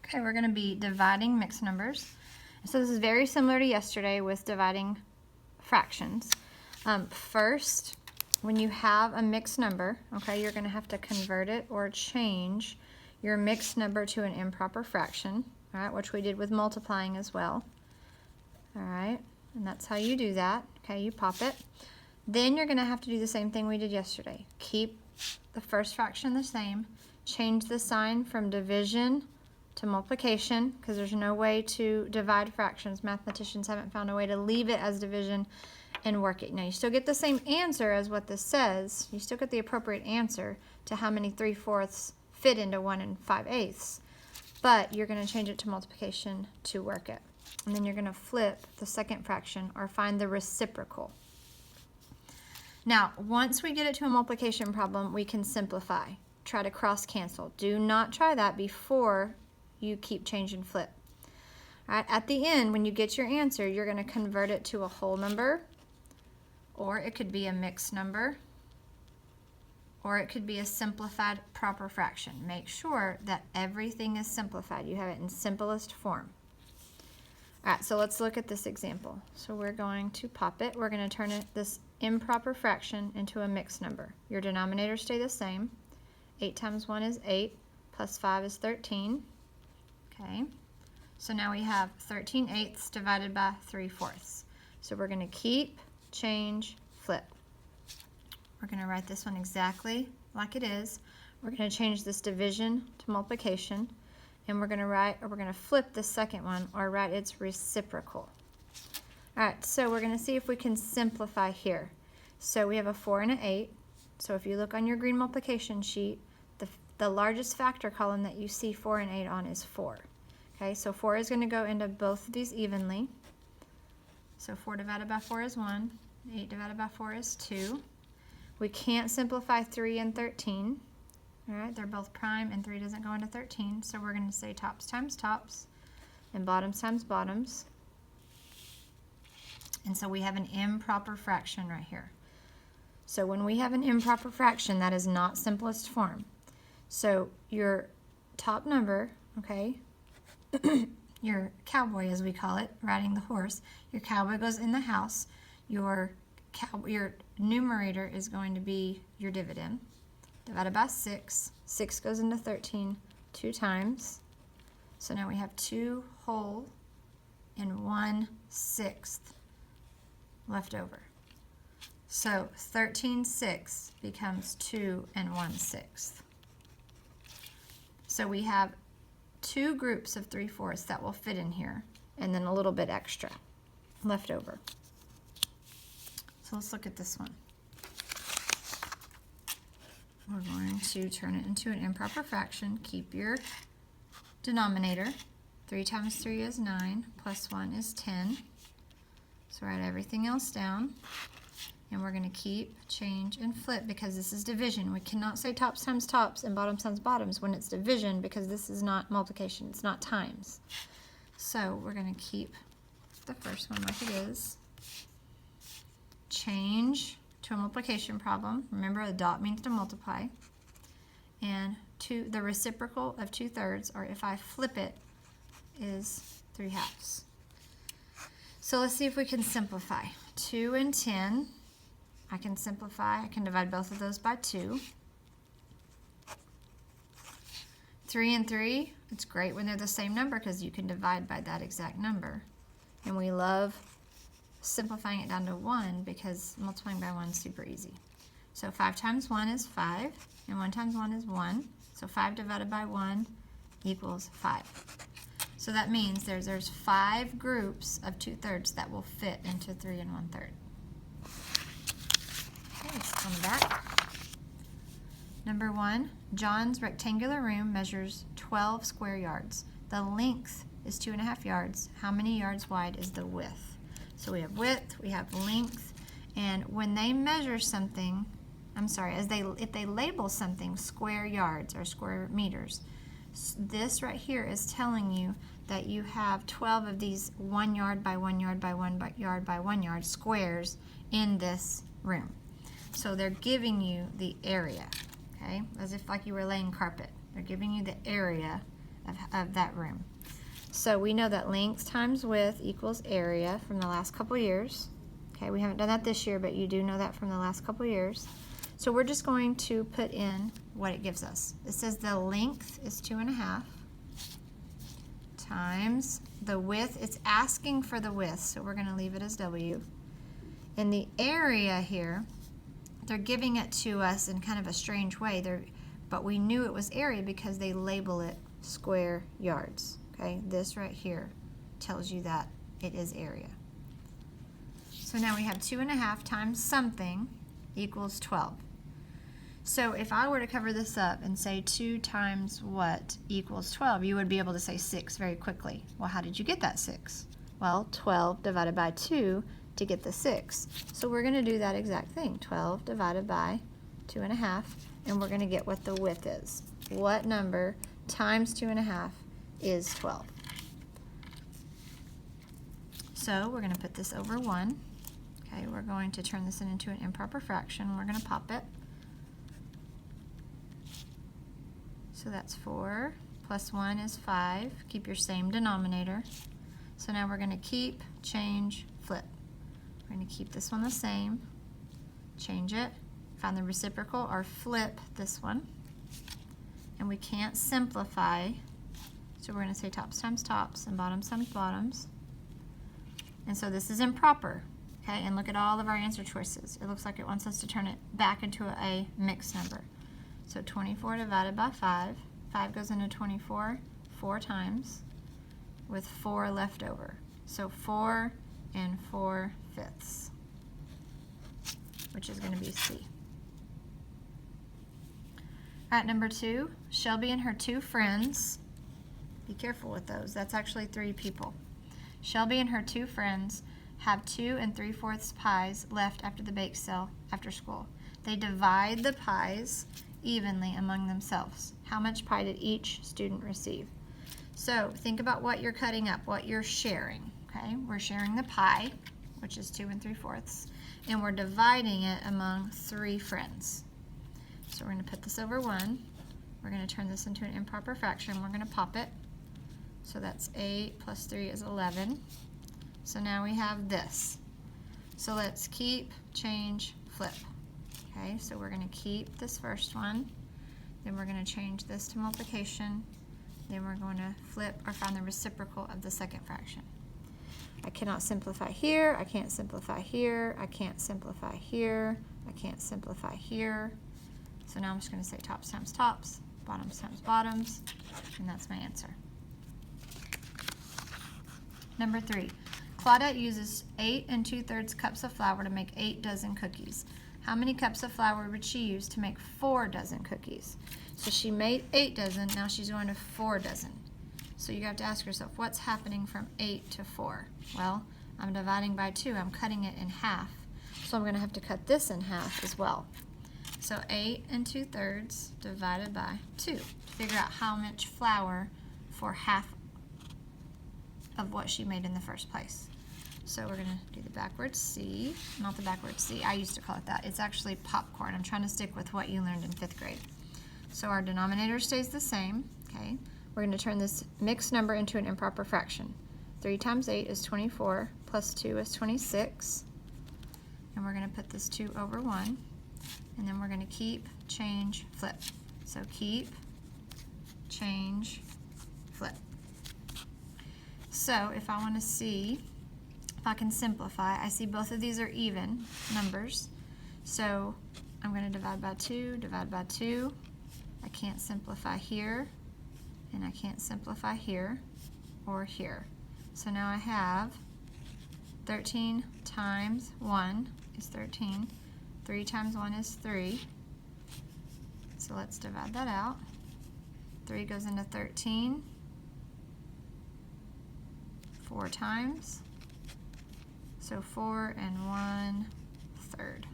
Okay, we're going to be dividing mixed numbers. So this is very similar to yesterday with dividing fractions. First, when you have a mixed number, okay, you're going to have to convert it or change your mixed number to an improper fraction, all right, which we did with multiplying as well. All right, and that's how you do that. Okay, you pop it. Then you're going to have to do the same thing we did yesterday. Keep the first fraction the same. Change the sign from division to multiplication, because there's no way to divide fractions. Mathematicians haven't found a way to leave it as division and work it. Now you still get the same answer as what this says. You still get the appropriate answer to how many 3/4 fit into 1 5/8, but you're going to change it to multiplication to work it. And then you're going to flip the second fraction or find the reciprocal. Now, once we get it to a multiplication problem, we can simplify. Try to cross cancel. Do not try that before you keep change and flip. All right, at the end, when you get your answer, you're going to convert it to a whole number, or it could be a mixed number, or it could be a simplified proper fraction. Make sure that everything is simplified. You have it in simplest form. All right, so let's look at this example. So we're going to pop it. We're going to turn this improper fraction into a mixed number. Your denominators stay the same. 8 times 1 is 8, plus 5 is 13. Okay, so now we have 13/8 divided by 3/4. So we're going to keep, change, flip. We're going to write this one exactly like it is. We're going to change this division to multiplication, and we're going to flip the second one or write its reciprocal. All right, so we're going to see if we can simplify here. So we have a 4 and an 8. So if you look on your green multiplication sheet, the largest factor column that you see 4 and 8 on is 4. Okay, so 4 is going to go into both of these evenly. So 4 divided by 4 is 1. 8 divided by 4 is 2. We can't simplify 3 and 13. All right, they're both prime, and 3 doesn't go into 13. So we're going to say tops times tops and bottoms times bottoms. And so we have an improper fraction right here. So when we have an improper fraction, that is not simplest form. So your top number, okay, your cowboy as we call it, riding the horse, your cowboy goes in the house, your numerator is going to be your dividend, divided by 6. 6 goes into 13 2 times. So now we have 2 whole and 1/6 left over. So 13/6 becomes 2 and 1/6. So we have 2 groups of 3/4 that will fit in here, and then a little bit extra left over. So let's look at this one. We're going to turn it into an improper fraction. Keep your denominator. 3 times 3 is 9, plus 1 is 10. So write everything else down. And we're going to keep, change, and flip because this is division. We cannot say tops times tops and bottoms times bottoms when it's division because this is not multiplication. It's not times. So we're going to keep the first one like it is. Change to a multiplication problem. Remember, a dot means to multiply. And the reciprocal of 2/3, or if I flip it, is 3/2. So let's see if we can simplify. 2 and 10. I can simplify. I can divide both of those by 2. 3 and 3. It's great when they're the same number because you can divide by that exact number. And we love simplifying it down to 1 because multiplying by 1 is super easy. So 5 times 1 is 5, and 1 times 1 is 1. So 5 divided by 1 equals 5. So that means there's 5 groups of 2/3 that will fit into 3 and 1/3. Okay, let's on the back. Number 1, John's rectangular room measures 12 square yards. The length is 2.5 yards. How many yards wide is the width? So we have width, we have length, and when they measure something, if they label something square yards or square meters, this right here is telling you that you have 12 of these 1 yard by 1 yard by 1 yard by 1 yard squares in this room. So they're giving you the area, okay, as if like you were laying carpet. They're giving you the area of that room. So we know that length times width equals area from the last couple years. Okay, we haven't done that this year, but you do know that from the last couple years. So we're just going to put in what it gives us. It says the length is 2.5 times the width. It's asking for the width, so we're going to leave it as W. And the area here, they're giving it to us in kind of a strange way. But we knew it was area because they label it square yards. Okay, this right here tells you that it is area. So now we have 2.5 times something equals 12. So if I were to cover this up and say 2 times what equals 12, you would be able to say 6 very quickly. Well, how did you get that 6? Well, 12 divided by 2 to get the 6. So we're going to do that exact thing. 12 divided by 2.5, and we're going to get what the width is. What number times 2.5 is 12? So we're going to put this over 1. Okay, we're going to turn this into an improper fraction. We're going to pop it. So that's 4 plus 1 is 5. Keep your same denominator. So now we're going to keep, change, flip. We're going to keep this one the same, change it, find the reciprocal, or flip this one. And we can't simplify, so we're going to say tops times tops and bottoms times bottoms. And so this is improper. Okay, and look at all of our answer choices. It looks like it wants us to turn it back into a mixed number. So 24 divided by 5. 5 goes into 24 4 times with 4 left over. So 4 and 4/5, which is going to be C. All right, number 2, Shelby and her 2 friends. Be careful with those. That's actually 3 people. Shelby and her 2 friends have 2 3/4 pies left after the bake sale after school. They divide the pies evenly among themselves. How much pie did each student receive? So think about what you're cutting up, what you're sharing. Okay, we're sharing the pie, which is 2 3/4, and we're dividing it among 3 friends. So we're going to put this over 1. We're going to turn this into an improper fraction. We're going to pop it. So that's 8 plus 3 is 11. So now we have this. So let's keep, change, flip. Okay, so we're going to keep this first one. Then we're going to change this to multiplication. Then we're going to flip or find the reciprocal of the second fraction. I cannot simplify here. I can't simplify here. I can't simplify here. I can't simplify here. So now I'm just going to say tops times tops, bottoms times bottoms, and that's my answer. Number 3, Claudette uses 8 2/3 cups of flour to make 8 dozen cookies. How many cups of flour would she use to make 4 dozen cookies? So she made 8 dozen, now she's going to 4 dozen. So you have to ask yourself, what's happening from 8 to 4? Well, I'm dividing by 2, I'm cutting it in half. So I'm going to have to cut this in half as well. So 8 2/3 divided by 2. Figure out how much flour for half of what she made in the first place. So we're going to do the backwards C, not the backwards C. I used to call it that. It's actually popcorn. I'm trying to stick with what you learned in 5th grade. So our denominator stays the same. Okay. We're going to turn this mixed number into an improper fraction. 3 times 8 is 24, plus 2 is 26. And we're going to put this 2 over 1. And then we're going to keep, change, flip. So keep, change, flip. So if I want to see if I can simplify, I see both of these are even numbers. So I'm going to divide by 2, divide by 2. I can't simplify here, and I can't simplify here or here. So now I have 13 times 1 is 13. 3 times 1 is 3. So let's divide that out. 3 goes into 13 4 times. So 4 1/3.